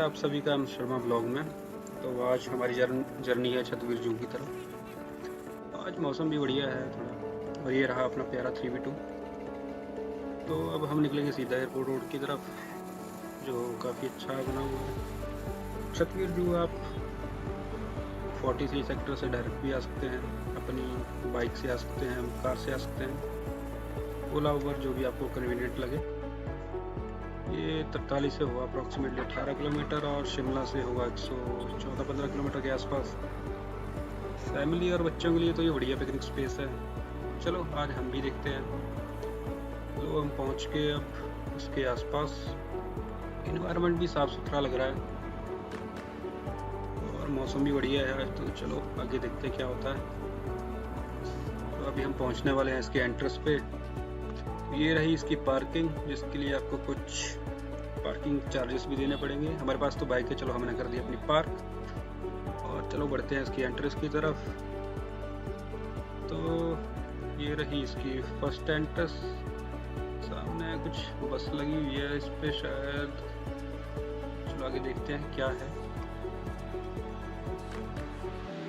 आप सभी का शर्मा ब्लॉग में। तो आज हमारी जर्नी है छतबीर जू की तरफ। आज मौसम भी बढ़िया है थोड़ा, और ये रहा अपना प्यारा 3v2। तो अब हम निकलेंगे सीधा एयरपोर्ट रोड की तरफ, जो काफ़ी अच्छा बना हुआ है। छतबीर जू आप 43 सेक्टर से डायरेक्ट भी आ सकते हैं, अपनी बाइक से आ सकते हैं, कार से आ सकते हैं, ओला उबर जो भी आपको कन्वीनियंट लगे। ये तत्ताली से होगा अप्रॉक्सीमेटली 18 किलोमीटर, और शिमला से होगा 114-15 किलोमीटर के आसपास। फैमिली और बच्चों के लिए तो ये बढ़िया पिकनिक स्पेस है। चलो आज हम भी देखते हैं। तो हम पहुंच के अब इसके आसपास इन्वायरमेंट भी साफ़ सुथरा लग रहा है और मौसम भी बढ़िया है आज। तो चलो आगे देखते हैं क्या होता है। तो अभी हम पहुंचने वाले हैं इसके एंट्रेंस पे। ये रही इसकी पार्किंग, जिसके लिए आपको कुछ पार्किंग चार्जेस भी देने पड़ेंगे। हमारे पास तो बाइक है, चलो हमने कर दी अपनी पार्क। और चलो बढ़ते हैं इसकी एंट्रेंस की तरफ। तो ये रही इसकी फर्स्ट एंट्रेंस। सामने कुछ बस लगी हुई है इस पे शायद। चलो आगे देखते हैं क्या है।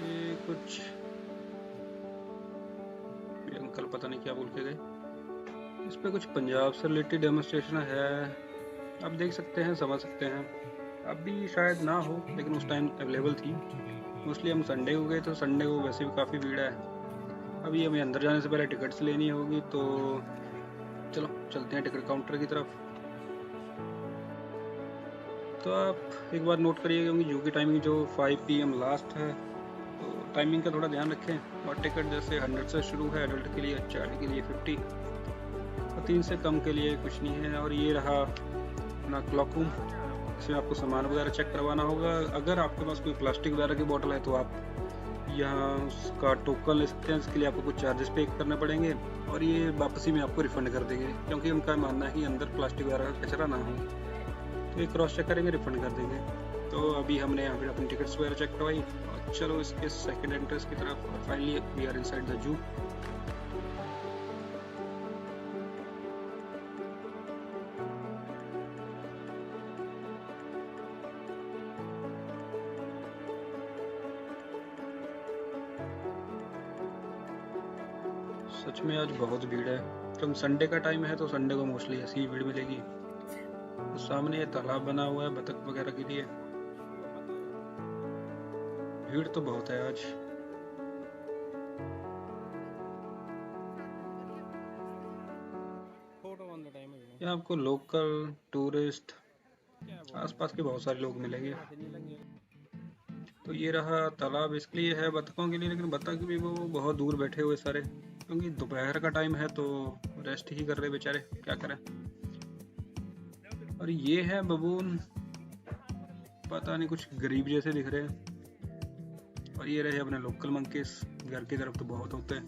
ये कुछ अंकल पता नहीं क्या बोल के गए। इस पे कुछ पंजाब से रिलेटेड डेमोन्स्ट्रेशन है, आप देख सकते हैं, समझ सकते हैं। अभी शायद ना हो, लेकिन उस टाइम अवेलेबल थी। मोस्टली हम संडे को गए, तो संडे को वैसे भी काफ़ी भीड़ है। अभी हमें अंदर जाने से पहले टिकट्स लेनी होगी, तो चलो चलते हैं टिकट काउंटर की तरफ। तो आप एक बार नोट करिए, क्योंकि जू की टाइमिंग जो 5 PM लास्ट है, तो टाइमिंग का थोड़ा ध्यान रखें। और टिकट जैसे 100 से शुरू है एडल्ट के लिए, चाइल्ड के लिए 50, और 3 से कम के लिए कुछ नहीं है। और ये रहा अपना क्लॉक रूम। इसमें आपको सामान वगैरह चेक करवाना होगा। अगर आपके पास कोई प्लास्टिक वगैरह की बोतल है, तो आप यहाँ उसका टोकन ले सकते हैं। इसके लिए आपको कुछ चार्जेस पे करने पड़ेंगे, और ये वापसी में आपको रिफ़ंड कर देंगे, क्योंकि उनका मानना है कि अंदर प्लास्टिक वगैरह का कचरा ना हो। तो ये क्रॉस चेक करेंगे, रिफ़ंड कर देंगे। तो अभी हमने यहाँ पे अपनी टिकट्स वगैरह चेक करवाई, और चलो इसके सेकेंड एंट्रेंस की तरफ। Finally we are inside the zoo. सच में आज बहुत भीड़ है, क्योंकि संडे का टाइम है, तो संडे को मोस्टली ऐसी ही भीड़ मिलेगी। तो सामने ये तालाब बना हुआ है बतख वगैरह के लिए। भीड़ तो बहुत है आज। यहाँ आपको लोकल, टूरिस्ट, आसपास के बहुत सारे लोग मिलेंगे। तो ये रहा तालाब, इसके लिए है बतखों के लिए, लेकिन बतख भी वो बहुत दूर बैठे हुए सारे, क्योंकि दोपहर का टाइम है, तो रेस्ट ही कर रहे बेचारे, क्या करें। और ये है बबून, पता नहीं कुछ गरीब जैसे दिख रहे हैं। और ये रहे अपने लोकल मंकीस, घर की तरफ तो बहुत होते हैं।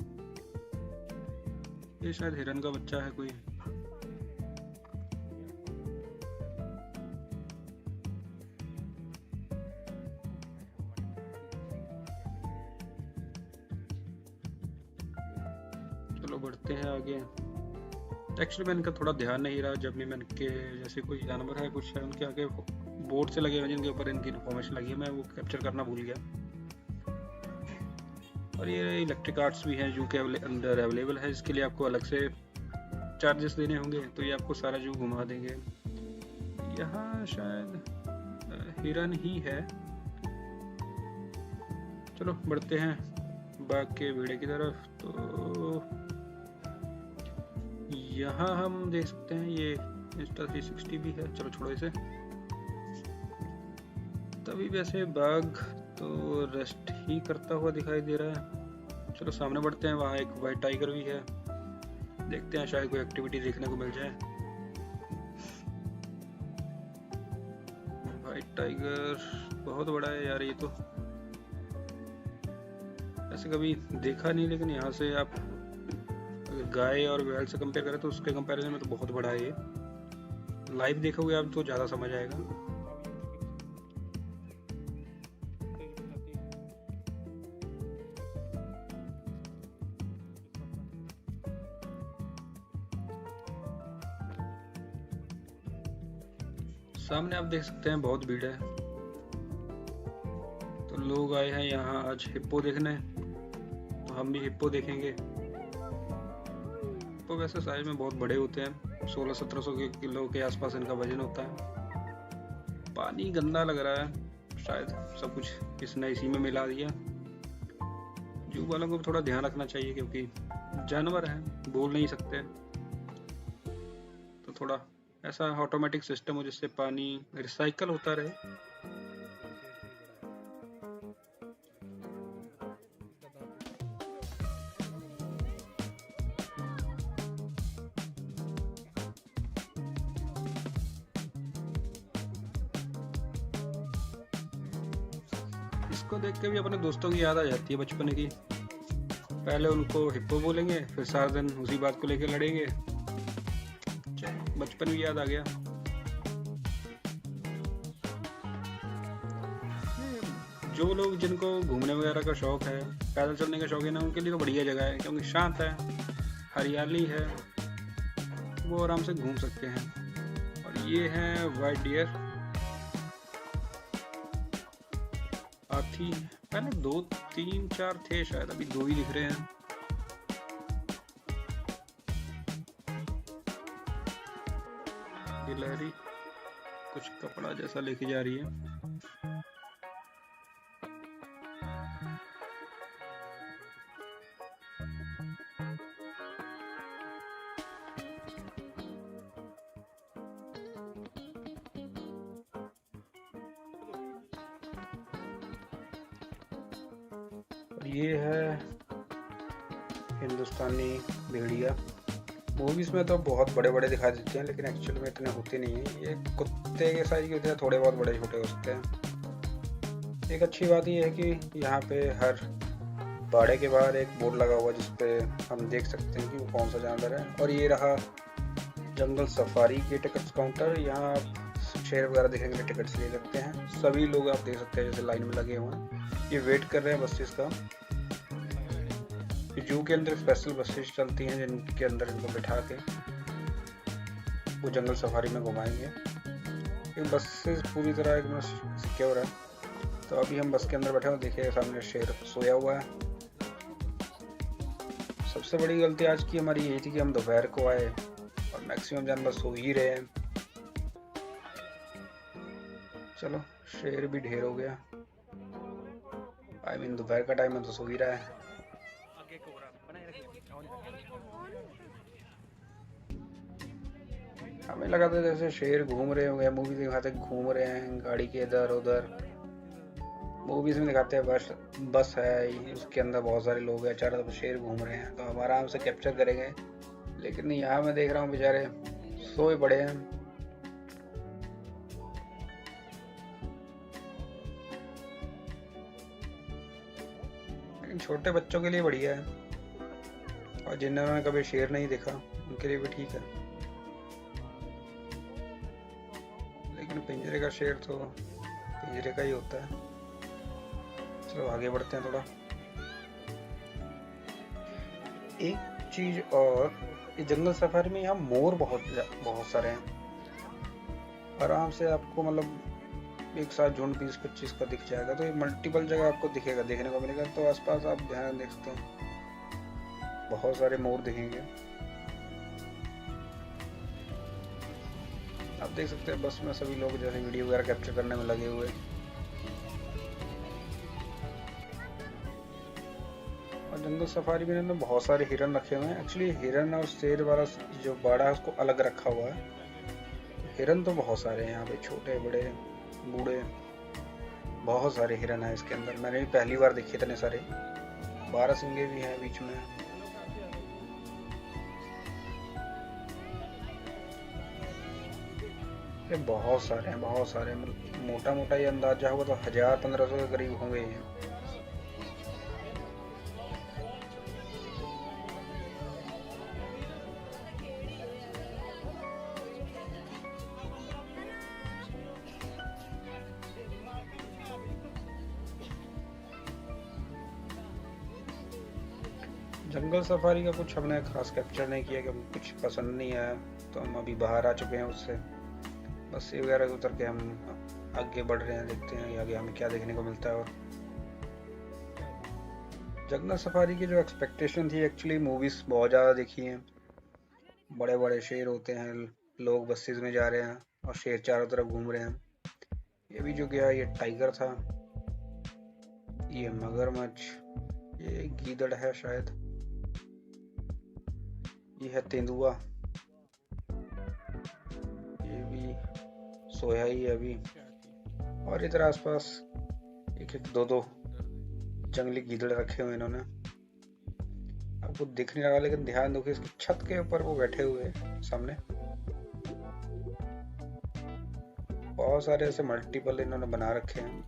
ये शायद हिरन का बच्चा है कोई। चलो बढ़ते हैं आगे। एक्चुअली मैंने इनका थोड़ा ध्यान नहीं रहा, जब भी मैंने के जैसे कोई जानवर है कुछ है, उनके आगे बोर्ड से लगे हुए जिनके ऊपर इनकी इन्फॉर्मेशन लगी है, मैं वो कैप्चर करना भूल गया। और ये इलेक्ट्रिक आर्ट्स भी हैं जू के अंदर अवेलेबल है, इसके लिए आपको अलग से चार्जेस देने होंगे। तो ये आपको सारा जू घुमा देंगे। यहाँ शायद हिरन ही है। चलो बढ़ते हैं बाघ के बेड़े की तरफ। तो यहाँ हम देख सकते हैं ये Insta360 भी है। चलो छोड़ो इसे। तभी वैसे बाघ तो रेस्ट ही करता हुआ दिखाई दे रहा है। चलो सामने बढ़ते हैं, वहाँ एक वाइट टाइगर भी है। देखते हैं शायद कोई एक्टिविटी देखने को मिल जाए। वाइट टाइगर बहुत बड़ा है यार, ये तो ऐसे कभी देखा नहीं, लेकिन यहाँ से आप गाय और बैल से कंपेयर करें, तो उसके कंपैरिजन में तो बहुत बड़ा है ये। लाइव देखोगे आप तो ज़्यादा समझ आएगा। सामने आप देख सकते हैं बहुत भीड़ है। लोग आए हैं यहाँ आज हिप्पो देखने, तो हम भी हिप्पो देखेंगे। हिप्पो वैसे साइज में बहुत बड़े होते हैं, 1600-1700 किलो के आसपास इनका वजन होता है। पानी गंदा लग रहा है, शायद सब कुछ इसने इसी में मिला दिया। जू वालों को भी थोड़ा ध्यान रखना चाहिए, क्योंकि जानवर हैं, बोल नहीं सकते, तो थोड़ा ऐसा ऑटोमेटिक सिस्टम हो जिससे पानी रिसाइकल होता रहे। इसको देख के भी अपने दोस्तों की याद आ जाती है बचपन की। पहले उनको हिप्पो बोलेंगे, फिर सारा दिन उसी बात को लेकर लड़ेंगे। बचपन भी याद आ गया। जो लोग जिनको घूमने वगैरह का शौक है, पैदल चलने का शौक है ना, उनके लिए तो बढ़िया जगह है, क्योंकि शांत है, हरियाली है, वो आराम से घूम सकते हैं। और ये है वाइट डियर, हाथी। पहले 2 3 4 थे शायद, अभी 2 ही दिख रहे हैं। गिलहरी कुछ कपड़ा जैसा लेके जा रही है। ये है हिंदुस्तानी भेड़िया। मूवीज में तो बहुत बड़े बड़े दिखा देते हैं, लेकिन एक्चुअल में इतने होते नहीं हैं। ये कुत्ते के साइज के होते हैं, थोड़े बहुत बड़े छोटे हो सकते हैं। एक अच्छी बात ये है कि यहाँ पे हर बाड़े के बाहर एक बोर्ड लगा हुआ, जिस पे हम देख सकते हैं कि वो कौन सा जानवर है। और ये रहा जंगल सफारी के टिकट्स काउंटर। यहाँ आप शेर वगैरह देखने के लिए टिकट्स ले सकते हैं। सभी लोग आप देख सकते हैं जैसे लाइन में लगे हुए हैं, ये वेट कर रहे हैं बसेस का। जू के अंदर स्पेशल बसेस चलती हैं, जिनके अंदर इनको बिठा के वो जंगल सफारी में घुमाएंगे। ये बसेस पूरी तरह एकदम सिक्योर है। तो अभी हम बस के अंदर बैठे हैं, देखिए सामने शेर सोया हुआ है। सबसे बड़ी गलती आज की हमारी यही थी कि हम दोपहर को आए और मैक्सिमम जानवर सो ही रहे हैं। चलो, शेर भी ढेर हो गया। आई मीन दोपहर का टाइम है तो सो ही रहा है। हमें लगा था जैसे शेर घूम रहे होंगे, मूवी दिखाते घूम रहे हैं गाड़ी के इधर उधर। मूवीज में दिखाते हैं बस है, उसके अंदर बहुत सारे लोग हैं, चारों तरफ शेर घूम रहे हैं, तो हम आराम से कैप्चर करेंगे। लेकिन यहाँ मैं देख रहा हूँ बेचारे सोए पड़े हैं। लेकिन छोटे बच्चों के लिए बढ़िया है, और जिन्होंने कभी शेर नहीं देखा उनके लिए भी ठीक है। लेकिन पिंजरे का शेर तो पिंजरे का ही होता है। चलो आगे बढ़ते हैं थोड़ा। एक चीज और, इस जंगल सफारी में यहाँ मोर बहुत सारे हैं। आराम से आपको मतलब एक साथ झुंड 20-25 का दिख जाएगा। तो ये मल्टीपल जगह आपको दिखेगा, देखने को मिलेगा। तो आसपास आप ध्यान देख सकते हैं, बहुत सारे मोर दिखेंगे। आप देख सकते हैं बस में सभी लोग जैसे वीडियो वगैरह कैप्चर करने में लगे हुए। और जंगल सफारी में इन्होंने बहुत सारे हिरन रखे हुए हैं। एक्चुअली हिरन और शेर वाला जो बाड़ा है उसको अलग रखा हुआ है। हिरन तो बहुत सारे हैं यहाँ पे, छोटे बड़े बूढ़े, बहुत सारे हिरन है इसके अंदर। मैंने भी पहली बार देखे इतने सारे। 12 सिंगे भी हैं बीच में। बहुत सारे हैं, बहुत सारे। मोटा मोटा ये अंदाजा होगा तो 1000-1500 के करीब होंगे ये। जंगल सफारी का कुछ हमने खास कैप्चर नहीं किया, क्योंकि कुछ पसंद नहीं आया, तो हम अभी बाहर आ चुके हैं उससे। बस ये वगैरह उतर के हम आगे बढ़ रहे हैं, देखते हैं आगे हमें क्या देखने को मिलता है। और जंगल सफारी की जो एक्सपेक्टेशन थी, एक्चुअली मूवीज़ बहुत ज़्यादा देखी हैं, बड़े बड़े शेर होते हैं, लोग बसेस में जा रहे हैं और शेर चारों तरफ घूम रहे हैं। ये भी जो गया ये टाइगर था, ये मगरमच्छ, ये गीदड़ है शायद, ये है तेंदुआ, ये भी सोया ही है अभी। और इधर आसपास एक एक दो दो जंगली गीदड़ रखे हुए इन्होंने। आपको दिख नहीं रहा लेकिन ध्यान दो कि इसकी छत के ऊपर वो बैठे हुए हैं सामने। बहुत सारे ऐसे मल्टीपल इन्होंने बना रखे हैं,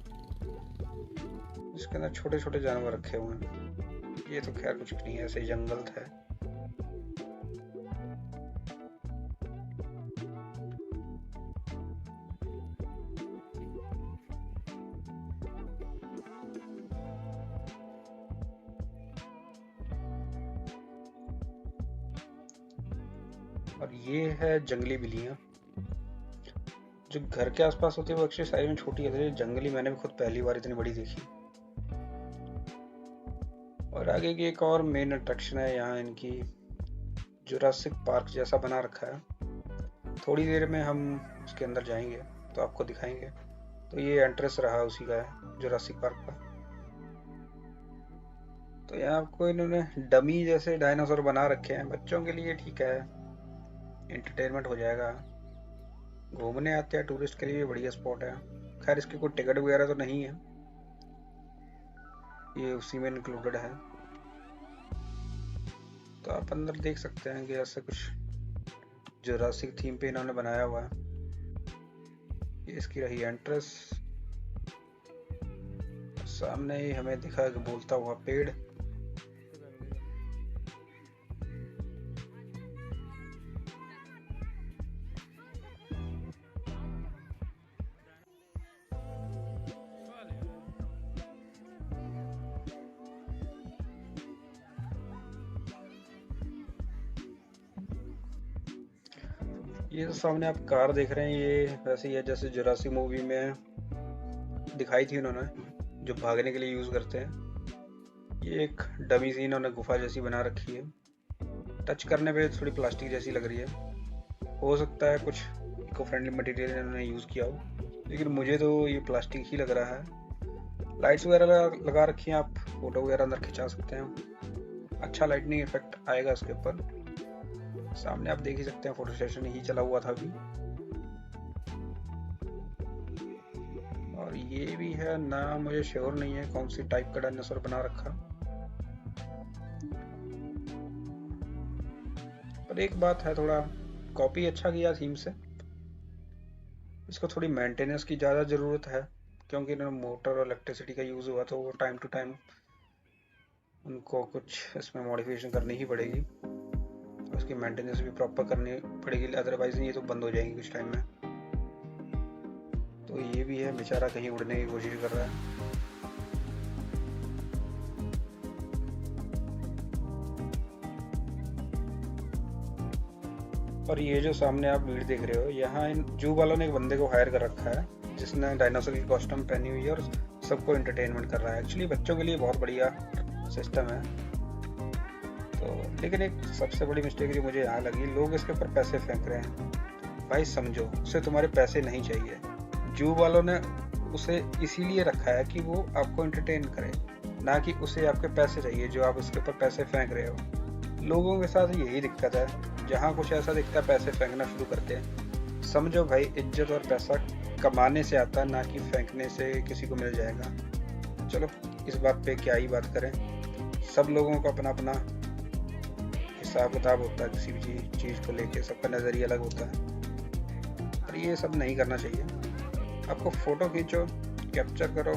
इसके अंदर छोटे छोटे जानवर रखे हुए हैं। ये तो खैर कुछ नहीं है, ऐसे ही जंगल था। और ये है जंगली बिल्लियाँ जो घर के आसपास होती है, वो एक्चुअली साइज में छोटी होती है। जंगली मैंने भी खुद पहली बार इतनी बड़ी देखी। और आगे की एक और मेन अट्रैक्शन है यहाँ इनकी, जुरासिक पार्क जैसा बना रखा है। थोड़ी देर में हम उसके अंदर जाएंगे तो आपको दिखाएंगे। तो ये एंट्रेंस रहा उसी का है, जुरासिक पार्क का। तो यहाँ आपको इन्होंने डमी जैसे डायनासोर बना रखे हैं, बच्चों के लिए ठीक है, एंटरटेनमेंट हो जाएगा। घूमने आते हैं टूरिस्ट के लिए बढ़िया स्पॉट है। खैर इसकी कोई टिकट वगैरह तो नहीं है, ये उसी में इंक्लूडेड है। तो आप अंदर देख सकते हैं कि ऐसा कुछ जुरासिक थीम पे इन्होंने बनाया हुआ है। ये इसकी रही एंट्रेंस। सामने ही हमें दिखा कि बोलता हुआ पेड़। ये तो सामने आप कार देख रहे हैं, ये वैसे ही है जैसे जुरासिक मूवी में दिखाई थी उन्होंने, जो भागने के लिए यूज करते हैं। ये एक डमी सी इन्होंने गुफा जैसी बना रखी है। टच करने पे थोड़ी प्लास्टिक जैसी लग रही है, हो सकता है कुछ इको फ्रेंडली मटेरियल इन्होंने यूज किया हो, लेकिन मुझे तो ये प्लास्टिक ही लग रहा है। लाइट्स वगैरह लगा रखी हैं, आप फोटो वगैरह अंदर खिंचा सकते हैं, अच्छा लाइटनिंग इफेक्ट आएगा इसके ऊपर। सामने आप देख ही सकते हैं, फोटो सेशन ही चला हुआ था अभी। और ये भी है ना, मुझे श्योर नहीं है कौन सी टाइप का डायनासोर बना रखा। पर एक बात है, थोड़ा कॉपी अच्छा किया थीम से। इसको थोड़ी मेंटेनेंस की ज़्यादा ज़रूरत है, क्योंकि इन्होंने मोटर और इलेक्ट्रिसिटी का यूज़ हुआ, तो वो टाइम टू टाइम उनको कुछ इसमें मॉडिफिकेशन करनी ही पड़ेगी। उसकी मेंटेनेंस भी प्रॉपर करनी पड़ेगी, अदरवाइज ये तो बंद हो जाएंगी कुछ टाइम में। तो ये भी है बेचारा, कहीं उड़ने की कोशिश कर रहा है। और ये जो सामने आप भीड़ देख रहे हो, यहाँ इन जू वालों ने एक बंदे को हायर कर रखा है जिसने डायनासोर की कॉस्ट्यूम पहनी हुई है और सबको एंटरटेनमेंट कर रहा है। एक्चुअली बच्चों के लिए बहुत बढ़िया सिस्टम है। तो लेकिन एक सबसे बड़ी मिस्टेक जो मुझे यहाँ लगी, लोग इसके ऊपर पैसे फेंक रहे हैं। भाई समझो, उसे तुम्हारे पैसे नहीं चाहिए। जू वालों ने उसे इसीलिए रखा है कि वो आपको एंटरटेन करे, ना कि उसे आपके पैसे चाहिए जो आप उसके ऊपर पैसे फेंक रहे हो। लोगों के साथ यही दिक्कत है, जहाँ कुछ ऐसा दिखता है पैसे फेंकना शुरू करते हैं। समझो भाई, इज्जत और पैसा कमाने से आता है, ना कि फेंकने से किसी को मिल जाएगा। चलो इस बात पे क्या ही बात करें, सब लोगों का अपना अपना हिसाब किताब होता है, किसी भी चीज़ को लेके सबका नज़रिया अलग होता है। पर ये सब नहीं करना चाहिए। आपको फ़ोटो खींचो, कैप्चर करो,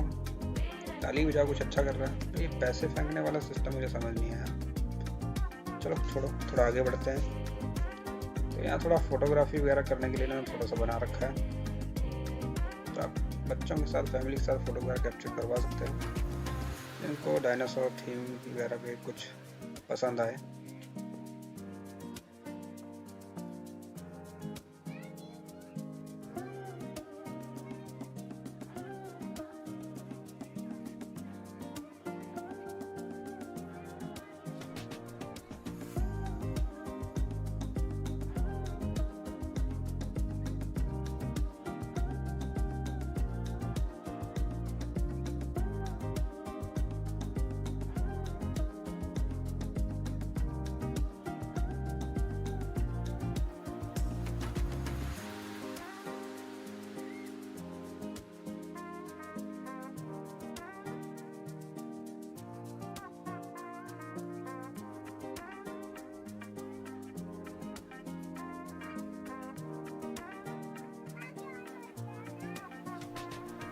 ताली बजाओ, कुछ अच्छा कर रहा है। तो ये पैसे फेंकने वाला सिस्टम मुझे समझ नहीं आया। चलो छोड़ो, थोड़ा आगे बढ़ते हैं। तो यहाँ थोड़ा फोटोग्राफी वगैरह करने के लिए इन्होंने थोड़ा सा बना रखा है, तो आप बच्चों के साथ, फैमिली के साथ फोटो वगैरह कैप्चर करवा सकते हैं, जिनको डायनासोर थीम वगैरह पे कुछ पसंद आए।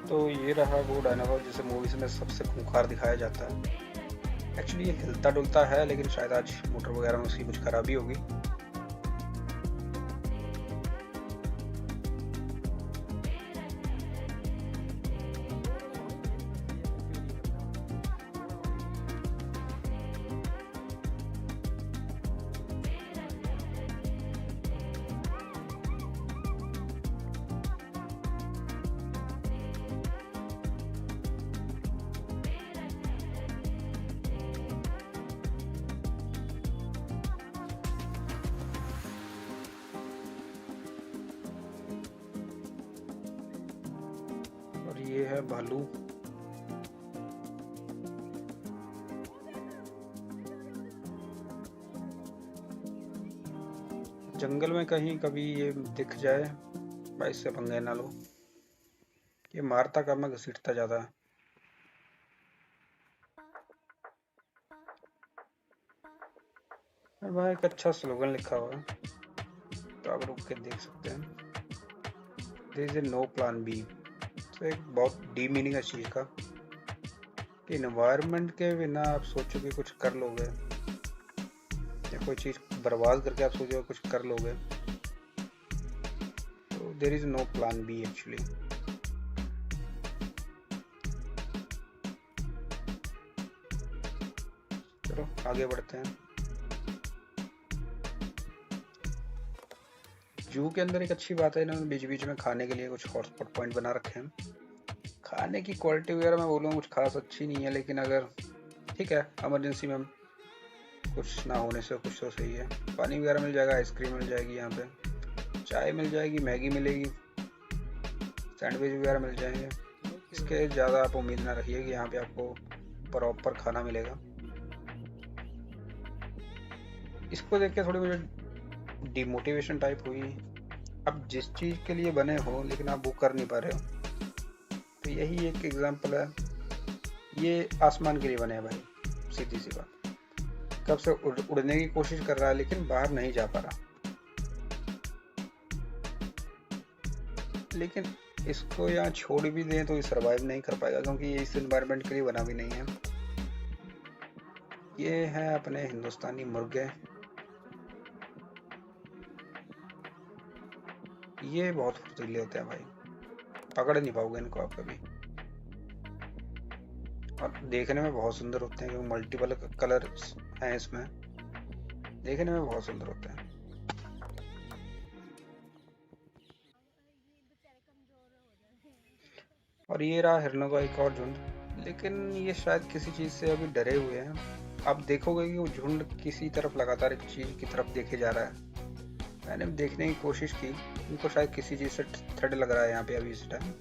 तो ये रहा वो डायनासोर जिसे मूवीज में सबसे खूंखार दिखाया जाता है। एक्चुअली ये हिलता डुलता है, लेकिन शायद आज मोटर वगैरह में उसकी कुछ खराबी होगी। और ये है भालू। जंगल में कहीं कभी ये दिख जाए, भाई इससे पंगे ना लो। ये मारता कम है, घसीटता ज्यादा है। और वहाँ एक अच्छा स्लोगन लिखा हुआ है, तो आप रुक के देख सकते हैं। There is a no plan B. तो एक बहुत डीप मीनिंग है इस चीज का कि इन्वायरमेंट के बिना आप सोचो कि कुछ कर लोगे, या कोई चीज बर्बाद करके आप सोचो कुछ कर लोगे, तो there is no plan B actually. चलो आगे बढ़ते हैं। जू के अंदर एक अच्छी बात है, इन्होंने बीच बीच में खाने के लिए कुछ हॉटस्पॉट पॉइंट बना रखे हैं। खाने की क्वालिटी वगैरह मैं बोलूँ कुछ खास अच्छी नहीं है, लेकिन अगर ठीक है, इमरजेंसी में कुछ ना होने से कुछ तो सही है। पानी वगैरह मिल जाएगा, आइसक्रीम मिल जाएगी, यहाँ पे चाय मिल जाएगी, मैगी मिलेगी, सैंडविच वगैरह मिल जाएंगे। इसके ज़्यादा आप उम्मीद ना रखिए कि यहाँ पे आपको प्रॉपर खाना मिलेगा। इसको देख के थोड़ी मुझे डिमोटिवेशन टाइप हुई। अब जिस चीज़ के लिए बने हो लेकिन आप वो कर नहीं पा रहे हो, तो यही एक एग्जांपल है। ये आसमान के लिए बने हैं भाई, सीधी सी बात। कब से उड़ने की कोशिश कर रहा है लेकिन बाहर नहीं जा पा रहा। लेकिन इसको यहाँ छोड़ भी दें तो ये सरवाइव नहीं कर पाएगा, क्योंकि ये इस एनवायरनमेंट के लिए बना भी नहीं है। ये है अपने हिंदुस्तानी मुर्गे। ये बहुत फुर्तीले होते हैं भाई, पकड़ नहीं पाओगे इनको आप कभी। और देखने में बहुत सुंदर होते हैं, क्योंकि मल्टीपल कलर्स हैं इसमें, देखने में बहुत सुंदर होते हैं। और ये रहा हिरणों का एक और झुंड, लेकिन ये शायद किसी चीज़ से अभी डरे हुए हैं। आप देखोगे कि वो झुंड किसी तरफ लगातार एक चीज़ की तरफ देखे जा रहा है। मैंने देखने की कोशिश की, इनको शायद किसी चीज़ से थ्रेड लग रहा है यहाँ पे अभी इस टाइम।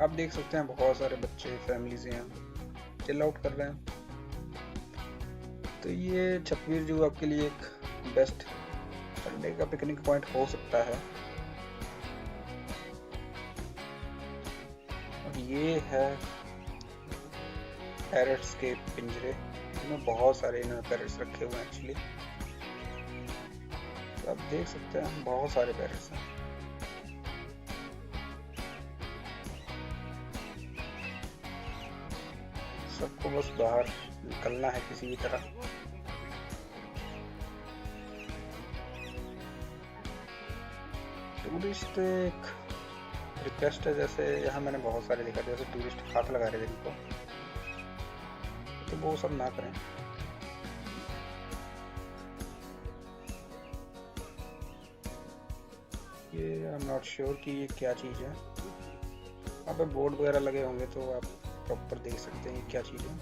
आप देख सकते हैं बहुत सारे बच्चे फैमिलीज यहाँ चिल आउट कर रहे हैं। तो ये छतवीर जू आपके लिए एक बेस्ट संडे का पिकनिक पॉइंट हो सकता है। और ये है पैरट्स के पिंजरे, इनमें बहुत सारे इन्होंने पैरट्स रखे हुए हैं एक्चुअली। तो आप देख सकते हैं बहुत सारे पैरट्स हैं। सबको बस बाहर निकलना है किसी भी तरह। टूरिस्ट एक रिक्वेस्ट है, जैसे यहाँ मैंने बहुत सारे देखा, जैसे टूरिस्ट हाथ लगा रहे थे इनको, तो वो सब ना करें। ये आई एम नॉट श्योर कि ये क्या चीज़ है। वहाँ पे बोर्ड वगैरह लगे होंगे तो आप प्रॉपर देख सकते हैं क्या चीज़ है,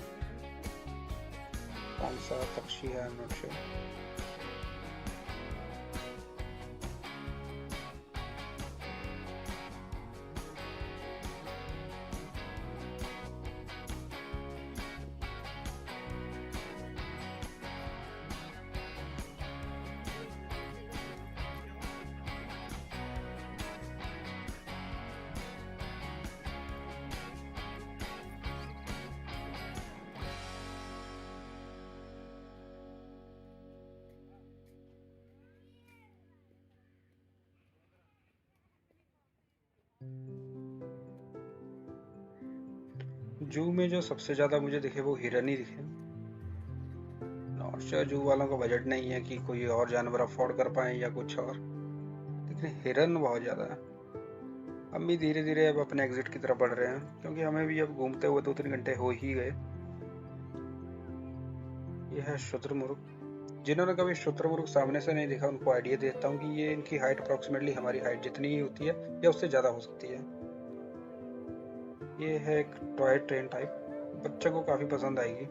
कौन सा पक्षी है, आई एम नॉट श्योर। जू में जो सबसे ज़्यादा मुझे दिखे वो हिरन ही दिखे। नॉट श्योर जू वालों का बजट नहीं है कि कोई और जानवर अफोर्ड कर पाए या कुछ और, लेकिन हिरन बहुत ज़्यादा है। हम भी धीरे धीरे अब अपने एग्जिट की तरफ बढ़ रहे हैं, क्योंकि हमें भी अब घूमते हुए 2-3 घंटे हो ही गए। ये है शुतुरमुर्ग। जिन्होंने कभी शुतुरमुर्ग सामने से नहीं देखा उनको आइडिया देता हूँ कि ये इनकी हाइट अप्रोक्सीमेटली हमारी हाइट जितनी ही होती है या उससे ज़्यादा हो सकती है। ये है एक टॉय ट्रेन टाइप, बच्चों को काफ़ी पसंद आएगी।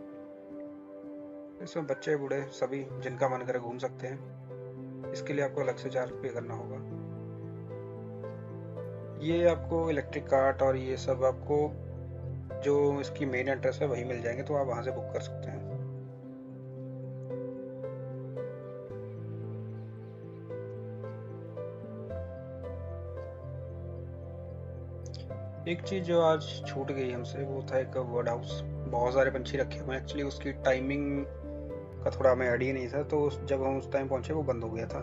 इसमें बच्चे बूढ़े सभी जिनका मन करे घूम सकते हैं। इसके लिए आपको अलग से चार्ज पे करना होगा। ये आपको इलेक्ट्रिक कार्ट और ये सब आपको जो इसकी मेन एड्रेस है वही मिल जाएंगे, तो आप वहाँ से बुक कर सकते हैं। एक चीज़ जो आज छूट गई हमसे वो था एक बर्ड हाउस। बहुत सारे पंछी रखे हुए हैं, एक्चुअली उसकी टाइमिंग का थोड़ा हमें आइडिया नहीं था, तो जब हम उस टाइम पहुंचे वो बंद हो गया था।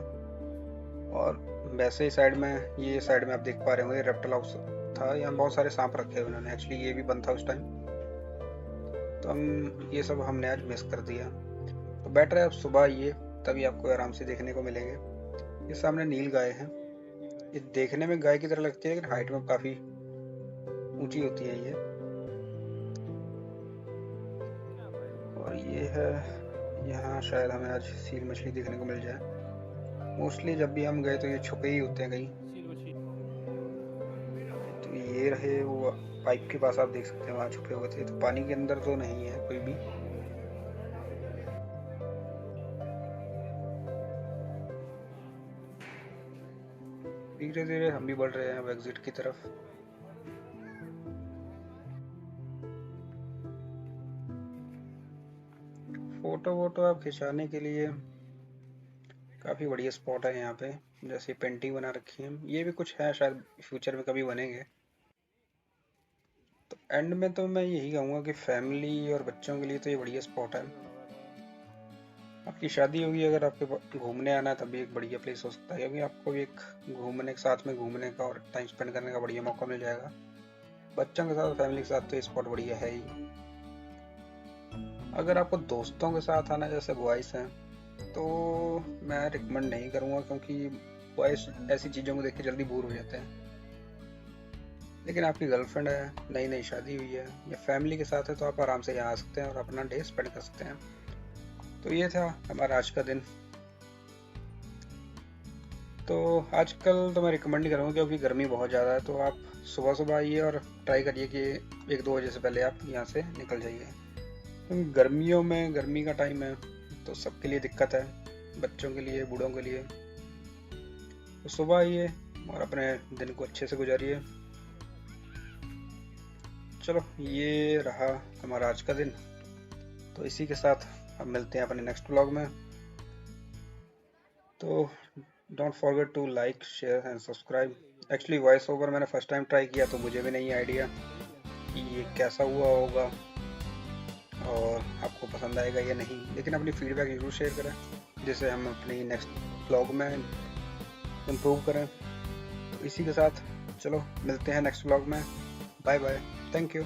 और वैसे ही साइड में, ये साइड में आप देख पा रहे होंगे रेप्टाइल हाउस था, यहाँ बहुत सारे सांप रखे हुए उन्होंने, एक्चुअली ये भी बंद था उस टाइम, तो हम ये सब हमने आज मिस कर दिया। तो बेटर है आप सुबह आइए, तभी आपको आराम से देखने को मिलेंगे। ये सामने नील गाय है। ये देखने में गाय की तरह लगती है, लेकिन हाइट में काफ़ी ऊंची होती है ये। और ये है, यहाँ शायद हमें आज सील मछली देखने को मिल जाए। मोस्टली जब भी हम गए तो ये छुपे ही होते हैं कहीं। तो ये रहे वो पाइप के पास, आप देख सकते हैं वहाँ छुपे हुए थे, तो पानी के अंदर तो नहीं है कोई भी। धीरे धीरे हम भी बढ़ रहे हैं अब एग्जिट की तरफ। फोटो वोटो आप खिंचाने के लिए काफ़ी बढ़िया स्पॉट है यहाँ पे, जैसे पेंटिंग बना रखी है। ये भी कुछ है, शायद फ्यूचर में कभी बनेंगे। तो एंड में तो मैं यही कहूँगा कि फैमिली और बच्चों के लिए तो ये बढ़िया स्पॉट है। आपकी शादी होगी, अगर आपके घूमने आना है तब भी एक बढ़िया प्लेस हो सकता है, क्योंकि आपको भी एक घूमने के साथ में घूमने का और टाइम स्पेंड करने का बढ़िया मौका मिल जाएगा। बच्चों के साथ, फैमिली के साथ तो ये स्पॉट बढ़िया है ही। अगर आपको दोस्तों के साथ आना, जैसे बॉयज़ हैं, तो मैं रिकमेंड नहीं करूँगा, क्योंकि बॉयज़ ऐसी चीज़ों को देख के जल्दी बोर हो जाते हैं। लेकिन आपकी गर्लफ्रेंड है, नई नई शादी हुई है, या फैमिली के साथ है, तो आप आराम से यहाँ आ सकते हैं और अपना डे स्पेंड कर सकते हैं। तो ये था हमारा आज का दिन। तो आजकल तो मैं रिकमेंड नहीं करूँगा, क्योंकि गर्मी बहुत ज़्यादा है, तो आप सुबह सुबह आइए और ट्राई करिए कि 1-2 बजे से पहले आप यहाँ से निकल जाइए, क्योंकि गर्मियों में, गर्मी का टाइम है तो सबके लिए दिक्कत है, बच्चों के लिए, बूढ़ों के लिए। तो सुबह आइए और अपने दिन को अच्छे से गुजारिए। चलो, ये रहा हमारा आज का दिन। तो इसी के साथ अब मिलते हैं अपने नेक्स्ट व्लॉग में। तो don't forget to like, share and subscribe. Actually voice over मैंने फर्स्ट टाइम ट्राई किया, तो मुझे भी नहीं आइडिया कि ये कैसा हुआ होगा और आपको पसंद आएगा या नहीं, लेकिन अपनी फीडबैक जरूर शेयर करें, जिससे हम अपनी नेक्स्ट व्लॉग में इम्प्रूव करें। तो इसी के साथ चलो मिलते हैं नेक्स्ट व्लॉग में। Bye bye, thank you.